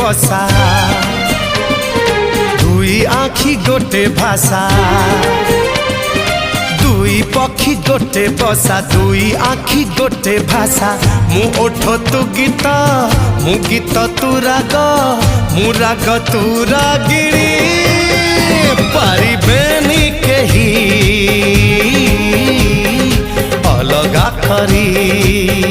कसा दुई आखि गोटे भाषा दुई पक्षी गोटे बसा दुई आखि गोटे भाषा मु ओठ तू गीत मु गीत तू राग मु राग तू रागिणी पारिबेनी केही अलगा करी।